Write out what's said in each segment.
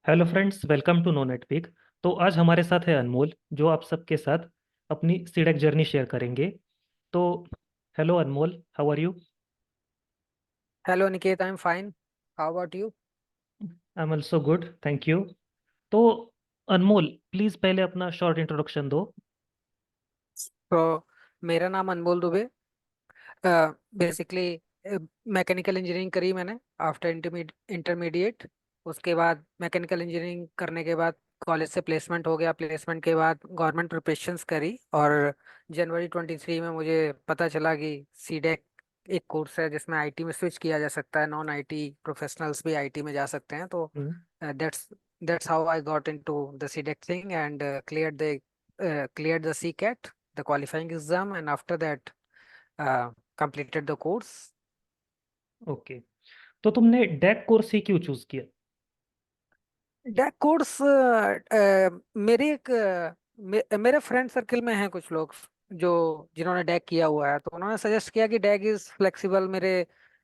Hello friends, welcome to no netpick. तो आज हमारे साथ है अनमोल, जो आप सबके साथ अपनी सीडेक जर्नी शेयर करेंगे। तो hello Anmol, how are you? Hello Niket, I am fine. How about you? I am also good, thank you. तो अनमोल, प्लीज़ पहले अपना शॉर्ट इंट्रोडक्शन दो। तो मेरा नाम अनमोल दुबे। बेसिकली मैकेनिकल इंजीनियरिंग करी मैंने आफ्टर इंटरमीडिएट। उसके बाद मैकेनिकल इंजीनियरिंग करने के बाद कॉलेज से प्लेसमेंट हो गया। प्लेसमेंट के बाद गवर्नमेंट प्रिपरेशंस करी और जनवरी 23 में मुझे पता चला कि सीडेक एक कोर्स है जिसमें आईटी में स्विच किया जा सकता है। नॉन आईटी प्रोफेशनल्स भी आईटी में जा सकते हैं। तो hmm. That's that's how I got into the CDAC thing and cleared the CCAT, the qualifying exam, and after that completed the course. Okay. तो तुमने डेक कोर्स ही क्यों चूज किया? डैक कोर्स मेरे एक मेरे फ्रेंड सर्किल में हैं कुछ लोग जो जिन्होंने डैक किया हुआ है, तो उन्होंने सजेस्ट किया कि डैक इज फ्लेक्सिबल। मेरे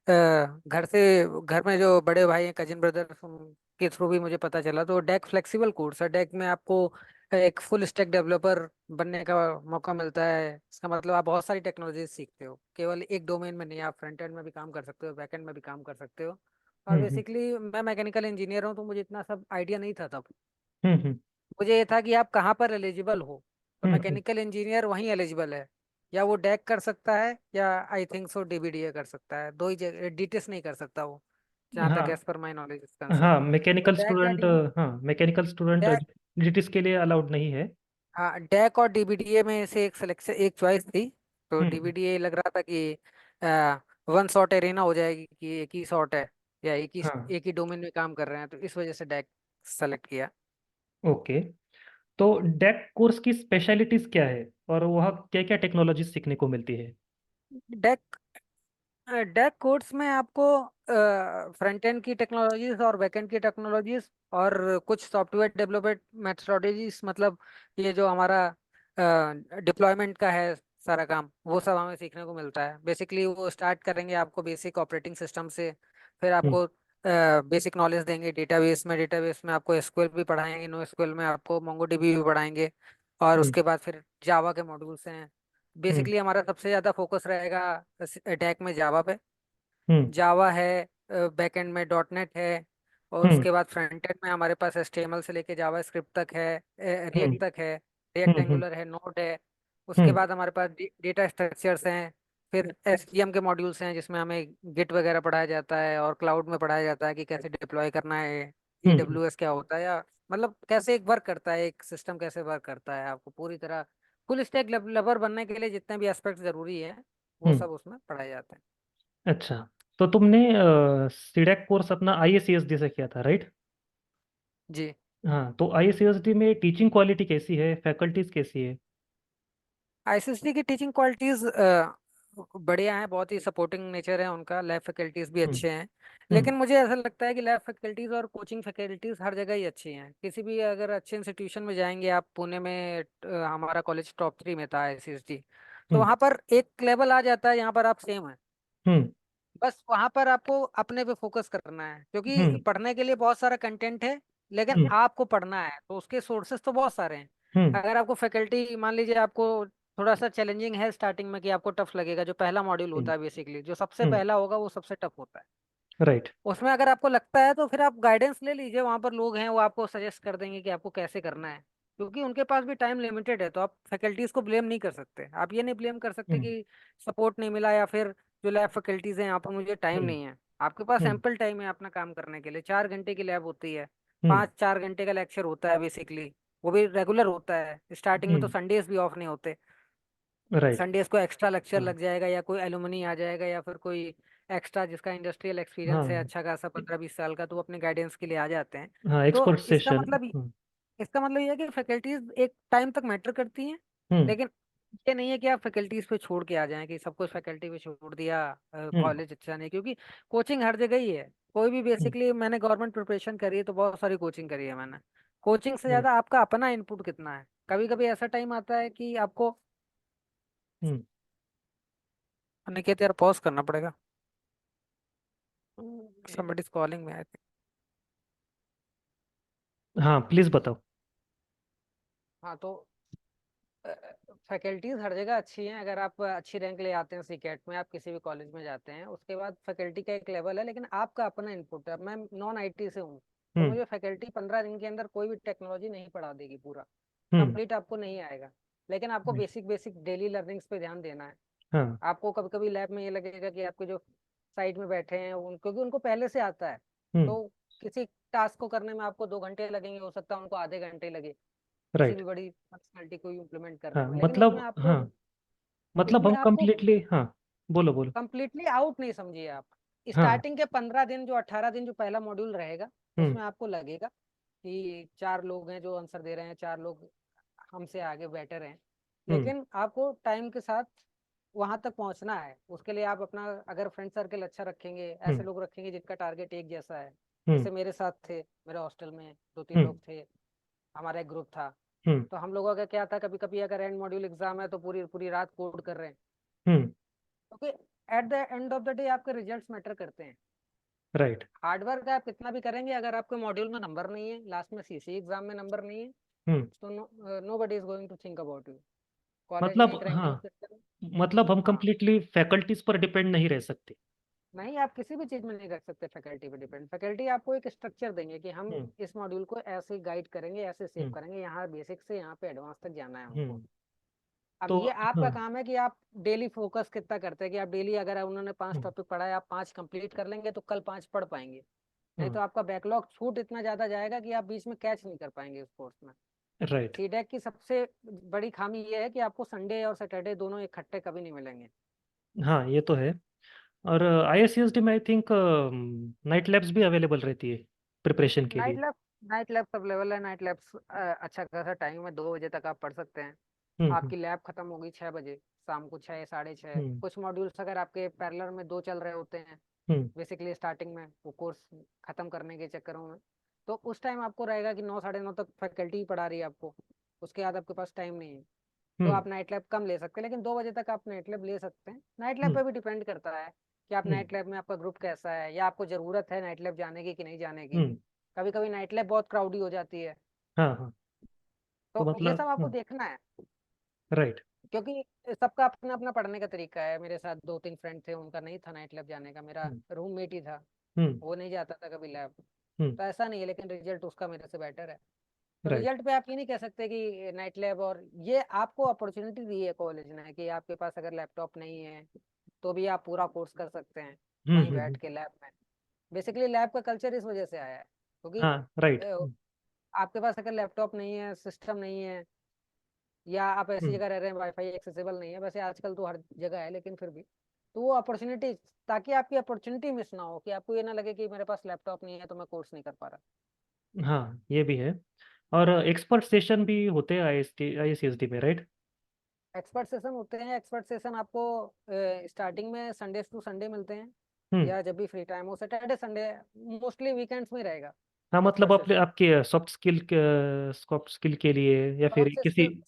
घर में जो बड़े भाई हैं, कजिन ब्रदर, के थ्रू भी मुझे पता चला। तो डैक फ्लेक्सिबल कोर्स है। डैक में आपको एक फुल स्टैक डेवलपर बनने का मौका मिलता है। इसका मतलब आप बहुत सारी टेक्नोलॉजी सीखते हो, केवल एक डोमेन में नहीं। आप फ्रंट एंड में भी काम कर सकते हो, बैक एंड में भी काम कर सकते हो। और हम्म। बेसिकली मैं मैकेनिकल इंजीनियर हूँ, तो मुझे इतना सब आइडिया नहीं था तब। हम्म। हम्म। मुझे ये था कि आप कहाँ पर एलिजिबल हो। तो हम्म। मैकेनिकल इंजीनियर वहीं एलिजिबल है। या वो डैक कर सकता है, या आई थिंक सो डीबीडीए कर सकता है। दो ही जगह, डीटेस नहीं कर सकता वो, जहाँ तक हाँ। As per my knowledge is हाँ, कंसर्न। तो मैकेनिकल डैक या स्टूडेंट। डीबी हाँ, मैकेनिकल स्टूडेंट डैक डिटीज के लिए अलाउड नहीं है। हाँ, डैक और डीबीडीए में से एक सिलेक्शन, एक चॉइस थी। तो हम्म। डीबीडीए लग रहा था कि वन शॉट एरेना हो जाएगी, कि एक ही शॉट है, या हाँ। एक ही डोमेन में काम कर रहे हैं, तो इस वजह से डैक सेलेक्ट किया। ओके। तो डेक कोर्स की स्पेशलिटीज क्या है, और वहाँ क्या क्या टेक्नोलॉजी सीखने को मिलती है? डेक डेक कोर्स में आपको फ्रंट एंड की टेक्नोलॉजीज और बैक एंड की टेक्नोलॉजीज और कुछ सॉफ्टवेयर डेवलपमेंट मेथोडोलॉजीज, मतलब ये जो हमारा डिप्लॉयमेंट का है सारा काम, वो सब हमें सीखने को मिलता है। बेसिकली वो स्टार्ट करेंगे आपको बेसिक ऑपरेटिंग सिस्टम से। फिर हम्म। आपको बेसिक नॉलेज देंगे डेटाबेस में आपको एसक्यूएल भी पढ़ाएंगे, नो एसक्यूएल में आपको मोंगोडीबी भी पढ़ाएंगे। और हम्म। उसके बाद फिर जावा के मॉड्यूल्स हैं। हम्म। बेसिकली हमारा सबसे ज़्यादा फोकस रहेगा अटैक में जावा पे। हम्म। जावा है, बैकएंड में डॉट नेट है, और हम्म। उसके बाद फ्रंट एंड में हमारे पास एचटीएमएल से लेके जावा स्क्रिप्ट तक है, हम्म। रिएक्ट तक है, रिएक्ट हम्म। एंगुलर है, नोड है। उसके हम्म। बाद हमारे पास डेटा स्ट्रक्चर्स हैं। फिर एसडीएम के मॉड्यूल्स हैं, जिसमें हमें गिट वगैरह पढ़ाया जाता है, और क्लाउड में पढ़ाया जाता है कि कैसे डिप्लॉय करना है, हम्म। ईडब्ल्यूएस क्या होता है, या मतलब कैसे एक वर्क करता है, एक सिस्टम कैसे वर्क करता है। आपको पूरी तरह फुल स्टैक डेवलपर बनने के लिए जितने भी एस्पेक्ट जरूरी है, वो हम्म। सब उसमें पढ़ाए जाते हैं। अच्छा। तो तुमने सीडेक कोर्स अपना आईएससीएसडी से किया था, राइट? जी। हाँ, तो आईएससीएसडी में टीचिंग क्वालिटी कैसी है, फैकल्टीज कैसी है? आईसीएसडी की टीचिंग क्वालिटीज बढ़िया हैं, बहुत ही सपोर्टिंग नेचर है उनका। लैब फैकल्टीज भी हम्म। अच्छे हैं। हम्म। लेकिन मुझे ऐसा लगता है कि लैब फैकल्टीज और कोचिंग फैकल्टीज हर जगह ही अच्छी हैं। किसी भी अगर अच्छे इंस्टीट्यूशन में जाएंगे आप, पुणे में हमारा कॉलेज टॉप 3 में था आईसीएसडी। तो हम्म। वहाँ पर एक लेवल आ जाता है, यहाँ पर आप सेम है। हम्म। बस वहां पर आपको अपने पे फोकस करना है, क्योंकि हम्म। पढ़ने के लिए बहुत सारा कंटेंट है, लेकिन हम्म। आपको पढ़ना है तो उसके सोर्सेस तो बहुत सारे हैं। हम्म। अगर आपको फैकल्टी, मान लीजिए आपको थोड़ा सा चैलेंजिंग है स्टार्टिंग में, कि आपको टफ लगेगा, जो पहला मॉड्यूल होता हम्म। है, बेसिकली जो सबसे हम्म। पहला होगा वो सबसे टफ होता है। राइट। उसमें अगर आपको लगता है तो फिर आप गाइडेंस ले लीजिए, वहां पर लोग हैं, वो आपको सजेस्ट कर देंगे कि आपको कैसे करना है। क्योंकि उनके पास भी टाइम लिमिटेड है, तो आप फैकल्टीज को ब्लेम नहीं कर सकते। आप ये नहीं ब्लेम कर सकते हम्म। कि सपोर्ट नहीं मिला, या फिर जो लैब फैकल्टीज हैं यहाँ पर मुझे टाइम हम्म। नहीं है। आपके पास हम्म। एम्पल टाइम है अपना काम करने के लिए। 4 घंटे की लैब होती है, हम्म। 4 घंटे का लेक्चर होता है बेसिकली। वो भी रेगुलर होता है, स्टार्टिंग में तो हम्म। संडेज भी ऑफ नहीं होते। राइट। संडेज को एक्स्ट्रा लेक्चर हाँ। लग जाएगा, या कोई एलुमनी आ जाएगा, या फिर कोई एक्स्ट्रा जिसका इंडस्ट्रियल एक्सपीरियंस है हाँ। अच्छा खासा 15-20 साल का, तो वो अपने गाइडेंस के लिए आ जाते हैं। हाँ, तो एक्सपर्ट सेशन। हम्म। इसका मतलब ये है कि फैकल्टीज एक टाइम तक मैटर करती हैं। हम्म। लेकिन ये नहीं है कि आप फैकल्टीज पे छोड़ के आ जाएं, कि सब कुछ फैकल्टी पे छोड़ दिया, हम्म। कॉलेज अच्छा नहीं। क्योंकि कोचिंग हर जगह ही है। कोई भी हम्म। बेसिकली, मैंने गवर्नमेंट प्रिपरेशन करी है तो बहुत सारी कोचिंग करी है मैंने। कोचिंग से राइट। ज्यादा आपका अपना इनपुट कितना है। कभी कभी ऐसा टाइम आता है कि आपको, हम्म। अनिकेत यार पॉज करना पड़ेगा, somebody is calling me, I think. हाँ प्लीज बताओ। हाँ तो फैकल्टीज हर जगह अच्छी हैं। अगर आप अच्छी रैंक ले आते हैं सीकेट में, आप किसी भी कॉलेज में जाते हैं, उसके बाद फैकल्टी का एक लेवल है, लेकिन आपका अपना इनपुट है। मैं नॉन आईटी से हूँ, तो हम्म। मुझे फैकल्टी 15 दिन के अंदर कोई भी टेक्नोलॉजी नहीं पढ़ा देगी पूरा, हम्म। कंप्लीट आपको नहीं आएगा। लेकिन आपको right, basic basic daily learnings पे ध्यान देना है। हाँ। आपको कभी कभी लैब में ये लगेगा कि आपके जो साइड में बैठे हैं क्योंकि उनको पहले से आता है, हम्म। तो किसी टास्क को करने में आपको 2 घंटे लगेंगे, हो सकता है उनको आधे घंटे लगे, किसी राइट। भी बड़ी फंक्शनलिटी को इम्प्लीमेंट करने हाँ में। लेकिन उसमें मतलब, आपको, हाँ मतलब इसलिए हम आपको कंप्लीटली, हाँ बोलो बोलो। कंप्लीटली आउट नहीं समझिए आप। हाँ। स्टार्टिंग के 15 दिन, जो 18 दिन जो पहला मॉड्यूल रहेगा, हम्म। उसमें आपको लगेगा कि 4 लोग हैं जो आंसर दे रहे हैं, 4 लोग हमसे आगे बेटर हैं। हम्म। लेकिन आपको टाइम के साथ वहां तक पहुंचना है। उसके लिए आप अपना अगर फ्रेंड सर्कल अच्छा रखेंगे, ऐसे हम्म। लोग रखेंगे जिनका टारगेट एक जैसा है। हम्म। जैसे मेरे साथ थे, मेरे हॉस्टल में 2-3 लोग हम्म। थे, हमारा एक ग्रुप था। हम्म। तो हम लोगों का क्या था, कभी कभी अगर एंड मॉड्यूल एग्जाम है तो पूरी पूरी रात कोड कर रहे हैं, हम्म। क्योंकि at the end of the day आपके रिजल्ट्स मैटर करते हैं। राइट। हार्डवर्क आप कितना भी करेंगे, अगर आपके मॉड्यूल में नंबर नहीं है, लास्ट में सीसी एग्जाम में नंबर नहीं है, हम्म। तो nobody is going to think about you. College में मतलब एक हाँ, रैंकिंग सिस्टम। मतलब हम हाँ, कंप्लीटली फैकल्टीज पर डिपेंड नहीं रह सकते। नहीं आप किसी भी चीज में नहीं रख सकते फैकल्टी पे डिपेंड। फैकल्टी आपको एक स्ट्रक्चर देंगे कि हम हम्म। इस मॉड्यूल को ऐसे गाइड करेंगे, ऐसे सेव हम्म। करेंगे, यहाँ बेसिक से यहाँ पे एडवांस तक जाना है हमको। हम्म। अब तो ये हाँ। आपका काम है कि आप डेली फोकस कितना करते हैं, कि आप डेली अगर उन्होंने 5 हम्म। टॉपिक पढ़ा है, आप 5 कंप्लीट कर लेंगे तो कल 5 पढ़ पाएंगे। नहीं हम्म। तो आपका बैकलॉग छूट इतना ज्यादा जाएगा कि आप बीच में कैच नहीं कर पाएंगे उस कोर्स में। राइट। सीडेक की सबसे बड़ी खामी ये है कि आपको संडे और सैटरडे दोनों इकट्ठे कभी नहीं मिलेंगे। हाँ ये तो है। और आईएससीएसडी में आई थिंक नाइट लैब्स भी अवेलेबल रहती है प्रिपरेशन के नाइट लिए। लैब, नाइट लैब अवेलेबल है। नाइट लैब्स अच्छा खासा टाइम है, 2 बजे तक आप पढ़ सकते हैं। हम्म। हम्म। आपकी लैब खत्म होगी 6 बजे, शाम को 6, 6:30। हम्म। कुछ मॉड्यूल्स अगर आपके पैरेलल में 2 चल रहे होते हैं, हम्म। बेसिकली स्टार्टिंग में वो कोर्स खत्म करने के चक्करों में, तो उस टाइम आपको रहेगा कि 9, 9:30 तक फैकल्टी ही पढ़ा रही है आपको, उसके बाद आपके पास टाइम नहीं है। तो हम्म। आप नाइट लैब कम ले सकते हैं, लेकिन 2 बजे तक आप नाइट लैब ले सकते हैं। नाइट लैब हम्म। पे भी डिपेंड करता है कि आप हम्म। नाइट लैब में आपका ग्रुप कैसा है, या आपको जरूरत है नाइट लैब जाने की कि नहीं जाने की। हम्म। कभी कभी नाइट लैब बहुत क्राउडी हो जाती है, हाँ हाँ। तो तो ये सब मतलब आपको देखना है। राइट। क्योंकि सबका अपना अपना पढ़ने का तरीका है। मेरे साथ 2-3 फ्रेंड थे, उनका नहीं था नाइट लैब जाने का। मेरा हम्म। रूममेट ही था, हम्म। वो नहीं जाता था कभी लैब। हम्म। तो ऐसा नहीं है, लेकिन रिजल्ट उसका मेरे से बेटर है। तो राइट। रिजल्ट पे आप ये नहीं कह सकते कि नाइट लैब, और ये आपको अपॉर्चुनिटी दी है कॉलेज ने कि आपके पास अगर लैपटॉप नहीं है तो भी आप पूरा कोर्स कर सकते हैं हम्म। वहीं हम्म। बैठ के लैब में। बेसिकली लैब का कल्चर इस वजह से आया है क्योंकि हाँ राइट। अ, आपके पास अगर लैपटॉप नहीं है, सिस्टम नहीं है, या आप ऐसी हम्म। जगह रह रहे हैं वाईफाई एक्सेसिबल नहीं है, वैसे आजकल तो हर जगह है, लेकिन फिर भी तो वो अपॉर्चुनिटी, ताकि आपकी अपॉर्चुनिटी मिस ना हो, कि आपको ये ना लगे कि मेरे पास लैपटॉप नहीं है तो मैं कोर्स नहीं कर पा रहा। हाँ ये भी है। और एक्सपर्ट सेशन भी होते हैं आईएससीएसडी में, राइट? एक्सपर्ट सेशन होते हैं। एक्सपर्ट सेशन आपको स्टार्टिंग में संडे टू संडे मिलते हैं, हम्म। या जब भी फ्री टाइम हो, सैटरडे संडे, मोस्टली वीकेंड्स में रहेगा हाँ मतलब एक्सपर्ट अपने सेशन। आपके सॉफ्ट स्किल के लिए या फिर सॉफ्ट किसी। स्किल,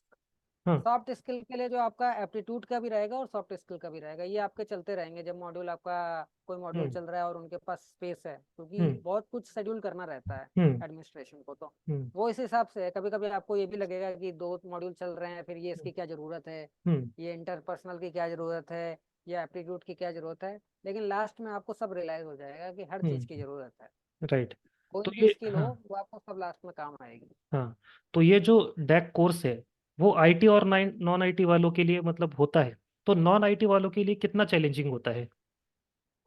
हाँ। सॉफ्ट स्किल के लिए जो आपका एप्टीट्यूड का भी रहेगा और सॉफ्ट स्किल का भी रहेगा, ये आपके चलते रहेंगे जब मॉड्यूल आपका, कोई मॉड्यूल हम्म। चल रहा है और उनके पास स्पेस है, क्योंकि हम्म। बहुत कुछ शेड्यूल करना रहता है हम्म। एडमिनिस्ट्रेशन को। तो हम्म। वो इस हिसाब से है। कभी कभी आपको ये भी लगेगा कि 2 मॉड्यूल चल रहे हैं, फिर ये इसकी क्या जरूरत है, हम्म। ये इंटरपर्सनल की क्या जरूरत है, या एप्टीट्यूड की क्या जरूरत है। लेकिन लास्ट में आपको सब रियलाइज हो जाएगा कि हर चीज की हम्म। जरूरत है। राइट। तो कोई भी ये, स्किल हो, हाँ वो आपको सब लास्ट में काम आएगी। हाँ, तो ये जो डैक कोर्स है वो आईटी और नॉन आईटी वालों के लिए मतलब होता है, तो नॉन आईटी वालों के लिए कितना चैलेंजिंग होता है?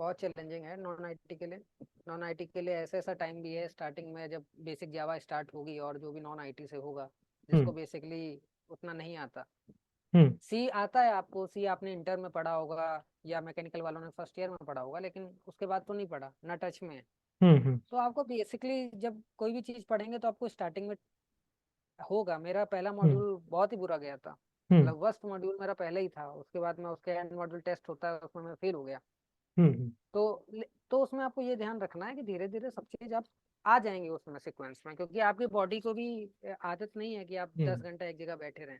बहुत चैलेंजिंग है नॉन आईटी के लिए। नॉन आईटी के लिए ऐसा ऐसा टाइम भी है स्टार्टिंग में, जब बेसिक जावा स्टार्ट होगी, और जो भी नॉन आईटी से होगा, हम्म। जिसको बेसिकली उतना नहीं आता। हम्म। सी आता है आपको, सी आपने इंटर में पढ़ा होगा, या मैकेनिकल वालों ने फर्स्ट ईयर में पढ़ा होगा, लेकिन उसके बाद तो नहीं पढ़ा ना, टच में है। हम्म। हम्म। तो आपको बेसिकली जब कोई भी चीज़ पढ़ेंगे तो आपको स्टार्टिंग में होगा। मेरा पहला हम्म। मॉड्यूल बहुत ही बुरा गया था, हम्म। मतलब वर्स्ट मॉड्यूल मेरा पहले ही था। उसके बाद में उसके एंड मॉड्यूल टेस्ट होता है, उसमें मैं फेल हो गया। हम्म। तो उसमें आपको ये ध्यान रखना है कि धीरे धीरे सब चीज आप आ जाएंगे उसमें सीक्वेंस में, क्योंकि आपकी बॉडी को भी आदत नहीं है कि आप हम्म। 10 घंटा एक जगह बैठे रहें।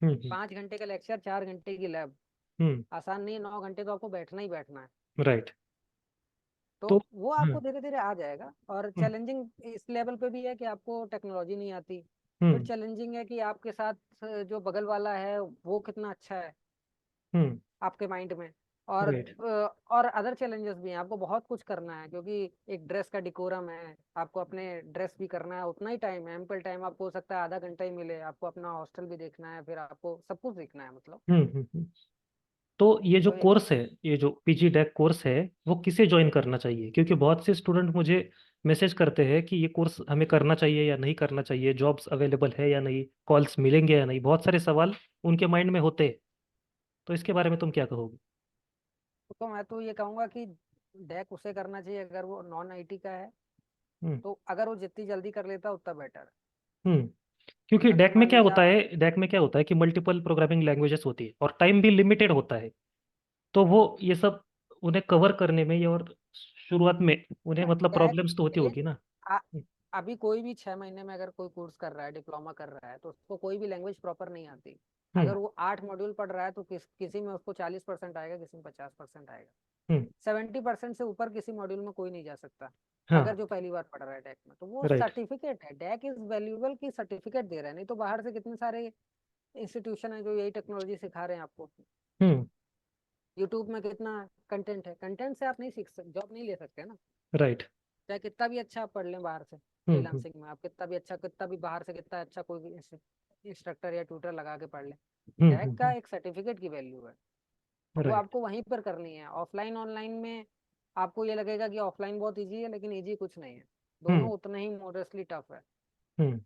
हम्म। 5 घंटे का लेक्चर, 4 घंटे की लैब, हम्म। आसान नहीं है। 9 घंटे तो आपको बैठना ही बैठना है। राइट। तो तो वो हम्म आपको धीरे धीरे आ जाएगा। और हम्म चैलेंजिंग इस लेवल पे भी है कि आपको टेक्नोलॉजी नहीं आती। फिर हम्म चैलेंजिंग है कि आपके साथ जो बगल वाला है वो कितना अच्छा है हम्म आपके माइंड में। और राइट। और अदर चैलेंजेस भी हैं, आपको बहुत कुछ करना है क्योंकि एक ड्रेस का डिकोरम है, आपको अपने ड्रेस भी करना है, उतना ही टाइम है, एम्पल टाइम। आपको हो सकता है आधा घंटा ही मिले, आपको अपना हॉस्टल भी देखना है, फिर आपको सब कुछ देखना है मतलब। हम्म। तो ये जो तो ये कोर्स है, ये जो पीजी डेक कोर्स है, वो किसे ज्वाइन करना चाहिए? क्योंकि बहुत से स्टूडेंट मुझे मैसेज करते हैं कि ये कोर्स हमें करना चाहिए या नहीं करना चाहिए, जॉब्स अवेलेबल है या नहीं, कॉल्स मिलेंगे या नहीं, बहुत सारे सवाल उनके माइंड में होते हैं। तो इसके बारे में तुम क्या कहोगे? तो मैं तो ये कहूंगा कि डेक उसे करना चाहिए अगर वो नॉन आईटी का है। हम्म तो अगर वो जितनी जल्दी कर लेता उतना बेटर। हम्म क्योंकि अगर डेक में मान क्या लीजिए होता आप, है, डेक में क्या होता है कि मल्टीपल प्रोग्रामिंग लैंग्वेजेस होती है और टाइम भी लिमिटेड होता है। तो वो ये सब उन्हें कवर करने में, और शुरुआत में उन्हें मतलब डेक प्रॉब्लम्स तो होती देखिए, होगी ना। आ- हम्म अभी कोई भी 6 महीने में अगर कोई कोर्स कर रहा है, डिप्लोमा कर रहा है, तो उसको कोई भी लैंग्वेज प्रॉपर नहीं आती। हम्म अगर वो 8 मॉड्यूल पढ़ रहा है तो किसी में उसको 40% आएगा, किसी में 50% आएगा। हम्म 70% से ऊपर किसी मॉड्यूल में कोई नहीं जा सकता अगर हाँ जो पहली बार पढ़ रहा है डैक में। तो वो राइट। सर्टिफिकेट है, डैक इज वैल्यूएबल की सर्टिफिकेट दे रहा है। नहीं तो बाहर से कितने सारे इंस्टीट्यूशन है जो यही टेक्नोलॉजी सिखा रहे हैं आपको। हम्म यूट्यूब में कितना कंटेंट है, कंटेंट से आप नहीं सीख सकते, जॉब नहीं ले सकते ना। राइट। चाहे कितना भी अच्छा आप पढ़ लें बाहर से, हम्म फ्रीलांसिंग में आप कितना भी अच्छा, कितना भी बाहर से कितना अच्छा कोई भी इंस्ट्रक्टर या ट्यूटर लगा के पढ़ लें, डैक का एक सर्टिफिकेट की वैल्यू है। और वो राइट। आपको वहीं पर करनी है। ऑफलाइन ऑनलाइन में आपको ये लगेगा कि ऑफलाइन बहुत इजी है, लेकिन इजी कुछ नहीं है। हम्म दोनों उतने ही मॉडरेटली टफ है। हम्म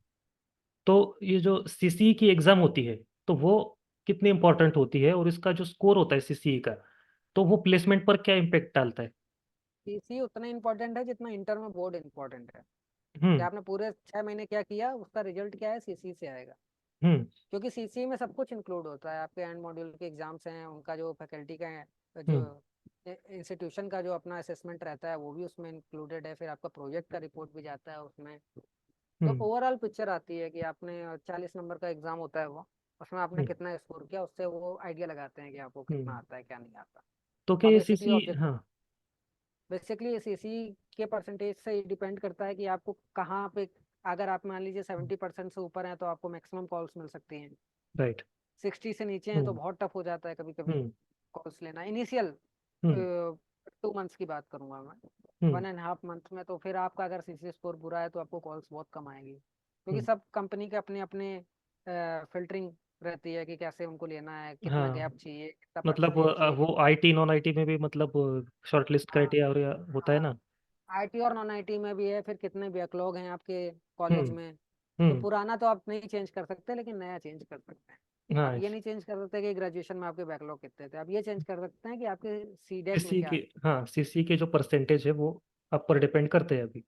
तो ये जो सीसीई की एग्जाम होती है, तो वो कितनी इंपॉर्टेंट होती है, और इसका जो स्कोर होता है सीसीई का, तो वो प्लेसमेंट पर क्या इम्पेक्ट डालता है? पीसी उतना इंपॉर्टेंट है जितना इंटर में बोर्ड इंपॉर्टेंट है। कि हम्म आपने पूरे 6 महीने क्या किया, उसका रिजल्ट क्या है, सीसी से आएगा। हम्म क्योंकि सीसी में सब कुछ इंक्लूड होता है, आपके एंड मॉड्यूल के एग्जाम्स हैं, उनका जो फैकल्टी का है, जो हम्म इंस्टीट्यूशन का जो अपना असेसमेंट रहता है वो भी उसमें इंक्लूडेड है, फिर आपका प्रोजेक्ट का रिपोर्ट भी जाता है उसमें। तो हम्म ओवरऑल पिक्चर आती है कि आपने 40 नंबर का एग्जाम होता है वो, उसमें आपने हम्म कितना स्कोर किया, उससे वो आइडिया लगाते हैं कि आपको कितना हम्म आता है क्या नहीं आता। तो क्या और ये बेसिकली सीसी, ऑब्जेक्ट, हाँ। बेसिकली ये सीसी के परसेंटेज से डिपेंड करता है कि आपको कहाँ पे। अगर आप मान लीजिए 70% से ऊपर हैं तो आपको मैक्सिमम कॉल्स मिल सकती हैं। राइट। 60 से नीचे हैं तो हम्म बहुत टफ हो जाता है कभी कभी हम्म कॉल्स लेना इनिशियल हम्म 2 मंथ्स की बात करूंगा मैं, हम्म 1.5 मंथ में। तो फिर आपका अगर सीसी स्कोर बुरा है तो आपको कॉल्स बहुत कम आएंगी, क्योंकि हम्म सब कंपनी के अपने अपने फिल्टरिंग रहती है कि कैसे उनको लेना है, कितना हाँ, गैप चाहिए, कितना मतलब परसेंटेज चाहिए। वो आईटी नॉन आईटी में भी मतलब शॉर्ट लिस्ट हाँ क्राइटेरिया होता है हाँ, ना। आईटी और नॉन आईटी में भी है, फिर कितने बैकलॉग हैं आपके कॉलेज हम्म में। तो हम्म पुराना तो आप नहीं चेंज कर सकते, लेकिन नया चेंज कर सकते हैं। आप हाँ, ये नहीं चेंज कर सकते कि ग्रेजुएशन में आपके बैकलॉग कितने थे, आप ये चेंज कर सकते हैं कि आपके सीडेक में सीसी क्या के, है। हाँ, सीसी के जो परसेंटेज है वो आप पर डिपेंड करते हैं अभी।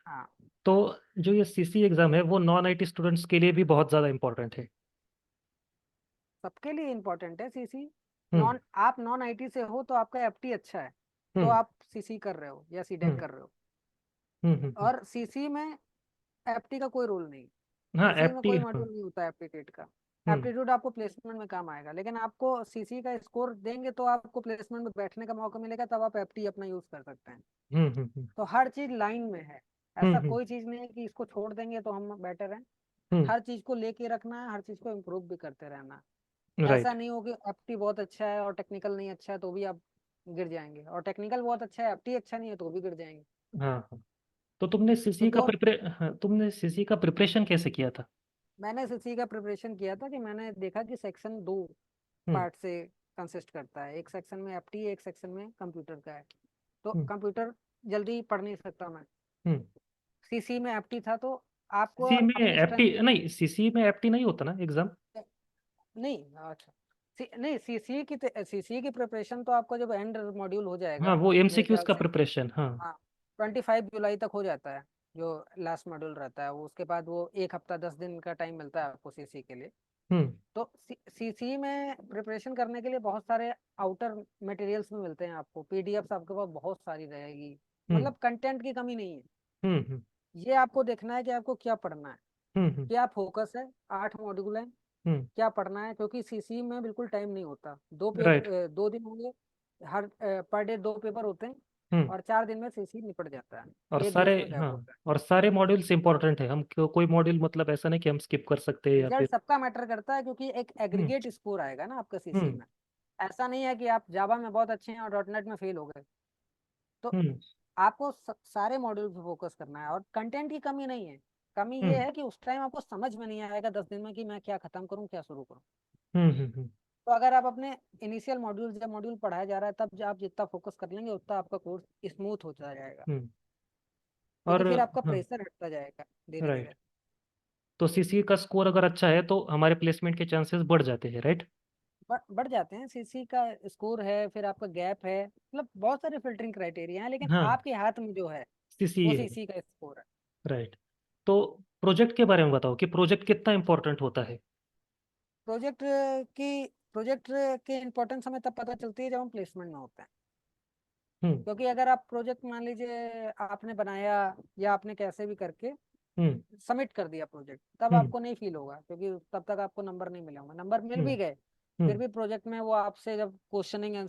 हाँ, तो जो ये सीसी एग्जाम है वो नॉन आईटी स्टूडेंट्स के लिए भी बहुत ज़्यादा इंपॉर्टेंट है। सबके लिए इम्पोर्टेंट है सीसी। हम्म नॉन आप नॉन आईटी से हो तो आपका एफटी अच्छा है, तो हम्म आप सीसी कर रहे हो या सीडेक हम्म कर रहे हो। हम्म। और सीसी में एफटी का कोई रोल नहीं, हाँ, सीसी में एफटी, कोई हाँ। मॉड्यूल नहीं होता एप्टीट्यूड का। हम्म एप्टीट्यूड आपको प्लेसमेंट में काम आएगा, लेकिन आपको सीसी का स्कोर देंगे तो आपको प्लेसमेंट में बैठने का मौका मिलेगा, तब आप एफटी अपना यूज कर सकते हैं। हम्म तो हर चीज लाइन में है। हम्म ऐसा हम्म कोई चीज नहीं है कि इसको छोड़ देंगे तो हम बेटर हैं। हम्म हर चीज को लेके रखना है, हर चीज को इम्प्रूव भी करते रहना है। ऐसा राइट। नहीं हो कि एफटी बहुत अच्छा है और टेक्निकल नहीं अच्छा है तो भी आप गिर जाएंगे, और टेक्निकल बहुत अच्छा है एफटी अच्छा नहीं है तो भी गिर जाएंगे। हाँ हाँ। तो तुमने तो सीसी का दो, हाँ, तुमने सीसी का प्रिपरेशन कैसे किया था? मैंने सीसी का प्रिपरेशन किया था कि मैंने देखा कि सेक्शन 2 हम्म पार्ट से कंसिस्ट करता है। एक सेक्शन में एफटी, एक सेक्शन में कंप्यूटर का है। तो हम्म कंप्यूटर जल्दी पढ़ नहीं सकता मैं, हम्म सीसी में एफटी था तो आपको सीसी में अपनी एफटी स्ट्रेंथ। नहीं, सीसी में एफटी नहीं होता ना एग्जाम? नहीं, अच्छा, नहीं, सीसी की प्रिपरेशन तो आपका जब एंड मॉड्यूल हो हाँ, जाएगा वो मेरे एमसीक्यूज ख्याल का से। प्रिपरेशन, हाँ। हाँ, 25 जुलाई तक हो जाता है जो लास्ट मॉड्यूल रहता है वो। उसके बाद वो 1 हफ्ता 10 दिन का टाइम मिलता है आपको सीसी के लिए। हम्म तो सीसी में प्रिपरेशन करने के लिए बहुत सारे आउटर मटेरियल्स में मिलते हैं आपको, पीडीएफ्स आपके पास बहुत सारी रहेगी। हम्म मतलब कंटेंट की कमी नहीं है। हम्म ये आपको देखना है कि आपको क्या पढ़ना है, हम्म क्या फोकस है। 8 मॉड्यूल है, हम्म क्या पढ़ना है, क्योंकि सीसी में बिल्कुल टाइम नहीं होता। राइट। 2 दिन होंगे, हर पर डे 2 पेपर होते हैं। हम्म। और 4 दिन में सीसी निपट जाता और है, एक सारे, बीच में हाँ, गैप होता है। और सारे मॉड्यूल्स इंपॉर्टेंट है, हम कोई मॉड्यूल मतलब ऐसा नहीं कि हम स्किप कर सकते हैं या रिजल्ट फिर। सबका मैटर करता है, क्योंकि एक हम्म। एग्रीगेट स्कोर आएगा ना आपका सीसी हम्म। में। ऐसा नहीं है कि आप जावा में बहुत अच्छे हैं और डॉट नेट में फेल हो गए। तो हम्म। आपको सारे मॉड्यूल पे फोकस करना है, और कंटेंट की कमी नहीं है। कमी ये हम्म। है कि उस टाइम आपको समझ में नहीं आएगा 10 दिन में कि मैं क्या खत्म करूं क्या शुरू करूं। हम्म। तो अगर आप अपने इनिशियल मॉड्यूल, जब मॉड्यूल पढ़ाया जा रहा है तब आप जितना फोकस कर लेंगे उतना आपका कोर्स स्मूथ होता जाएगा, हम्म। क्योंकि और फिर आपका हाँ, प्रेशर हटता जाएगा धीरे राइट। धीरे। तो सीसी का स्कोर अगर अच्छा है तो हमारे प्लेसमेंट के चांसेस बढ़ जाते हैं, राइट। बढ़ जाते हैं। सीसी का स्कोर है, फिर आपका गैप है, मतलब बहुत सारे फिल्टरिंग क्राइटेरिया हैं, लेकिन हाँ, आपके हाथ में जो है सीसी वो है। सीसी का स्कोर है। राइट। तो प्रोजेक्ट के बारे में बताओ कि प्रोजेक्ट कितना इंपॉर्टेंट होता है। प्रोजेक्ट की प्रोजेक्ट की इम्पोर्टेंस हमें तब पता चलती है जब हम प्लेसमेंट में होते हैं। हम्म। क्योंकि अगर आप प्रोजेक्ट मान लीजिए आपने बनाया, या आपने कैसे भी करके हम्म। सबमिट कर दिया प्रोजेक्ट, तब हम्म। आपको नहीं फील होगा, क्योंकि तब तक आपको नंबर नहीं मिले होंगे। नंबर मिल हम्म। भी गए, फिर हम्म। भी प्रोजेक्ट में वो आपसे जब क्वेश्चनिंग